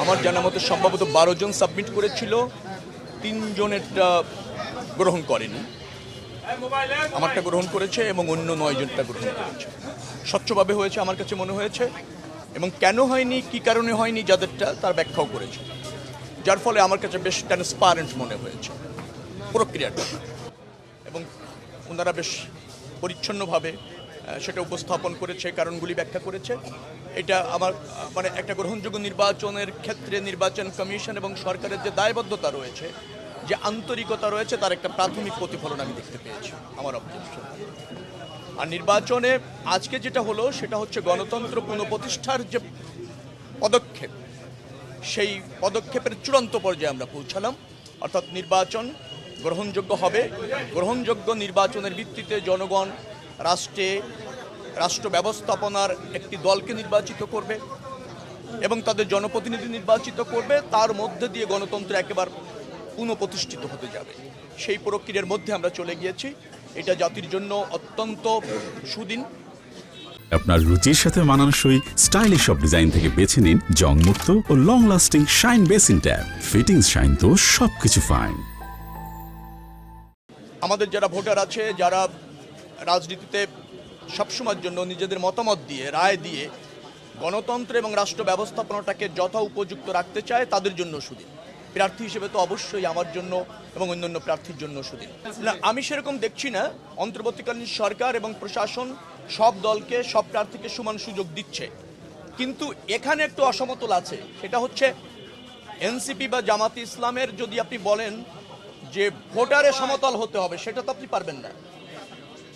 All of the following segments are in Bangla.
আমার জানা মতো সম্ভবত 12 জন সাবমিট করেছিল, 3 জনেরটা গ্রহণ করেনি, আমারটা গ্রহণ করেছে এবং অন্য 9 জনটা গ্রহণ করেছে। স্বচ্ছভাবে হয়েছে আমার কাছে মনে হয়েছে, এবং কেন হয়নি, কি কারণে হয়নি যাদেরটা, তার ব্যাখ্যাও করেছে, যার ফলে আমার কাছে বেশ ট্রান্সপারেন্ট মনে হয়েছে প্রক্রিয়াটা, এবং ওনারা বেশ পরিচ্ছন্নভাবে সেটা উপস্থাপন করেছে, কারণগুলি ব্যাখ্যা করেছে। এটা আমার মানে একটা গ্রহণযোগ্য নির্বাচনের ক্ষেত্রে নির্বাচন কমিশন এবং সরকারের যে দায়বদ্ধতা রয়েছে, যে আন্তরিকতা রয়েছে, তার একটা প্রাথমিক প্রতিফলন আমি দেখতে পেয়েছি আমার অবজারভেশন। আর নির্বাচনে আজকে যেটা হলো সেটা হচ্ছে গণতন্ত্র পুনঃপ্রতিষ্ঠার যে পদক্ষেপ, সেই পদক্ষেপের চূড়ান্ত পর্যায়ে আমরা পৌঁছালাম। অর্থাৎ নির্বাচন গ্রহণযোগ্য হবে, গ্রহণযোগ্য নির্বাচনের ভিত্তিতে জনগণ রাষ্ট্র ব্যবস্থাপনার একটি দলকে নির্বাচিত করবে এবং তাদের জনপ্রতিনিধি নির্বাচিত করবে, তার মধ্যে দিয়ে গণতন্ত্র একেবারে পুনঃপ্রতিষ্ঠিত হতে যাবে। সেই প্রক্রিয়ার মধ্যে আমরা চলে গিয়েছি। এটা জাতির জন্য অত্যন্ত সুদিন। আপনার রুচির সাথে মানানসই স্টাইলিশ সব ডিজাইন থেকে বেছে নিন জংমুক্ত ও long lasting shine basin tap. Fittings shine তো সবকিছু ফাইন। আমাদের যারা ভোটার আছে, যারা রাজনীতিতে সবসময়ের জন্য নিজেদের মতামত দিয়ে, রায় দিয়ে গণতন্ত্র এবং রাষ্ট্র ব্যবস্থাপনাটাকে যথা উপযুক্ত রাখতে চায়, তাদের জন্য সুদিন। প্রার্থী হিসেবে তো অবশ্যই আমার জন্য এবং অন্যান্য প্রার্থীর জন্য সুদিন। না, আমি সেরকম দেখছি না। অন্তর্বর্তীকালীন সরকার এবং প্রশাসন সব দলকে, সব প্রার্থীকে সমান সুযোগ দিচ্ছে, কিন্তু এখানে একটু অসমতল আছে। সেটা হচ্ছে এনসিপি বা জামাতে ইসলামের যদি আপনি বলেন যে ভোটারে সমতল হতে হবে, সেটা তো আপনি পারবেন না।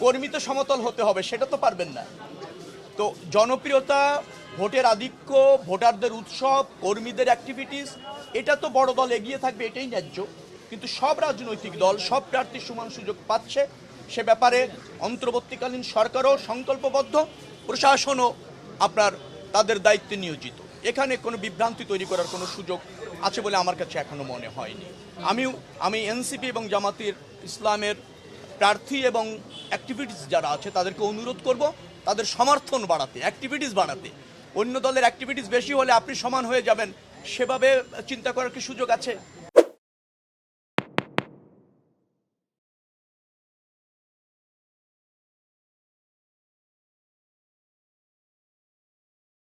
কর্মীতে সমতল হতে হবে, সেটা তো পারবেন না। তো জনপ্রিয়তা, ভোটের আধিক্য, ভোটারদের উৎসব, কর্মীদের অ্যাক্টিভিটিস, এটা তো বড় দল এগিয়ে থাকবে, এটাই ন্যায্য। কিন্তু সব রাজনৈতিক দল, সব প্রার্থী সমান সুযোগ পাচ্ছে, সে ব্যাপারে অন্তর্বর্তীকালীন সরকারও সংকল্পবদ্ধ, প্রশাসনও আপনার তাদের দায়িত্বে নিয়োজিত। এখানে কোনো বিভ্রান্তি তৈরি করার কোনো সুযোগ আছে বলে আমার কাছে এখনো মনে হয়নি। আমি এনসিপি এবং জামাতের ইসলামের প্রার্থী এবং অ্যাক্টিভিটিস যারা আছে তাদেরকে অনুরোধ করব তাদের সমর্থন বাড়াতে, অ্যাক্টিভিটিস বাড়াতে। অন্য দলের অ্যাক্টিভিটিস বেশি হলে আপনি সমান হয়ে যাবেন, সেভাবে চিন্তা করার কি সুযোগ আছে?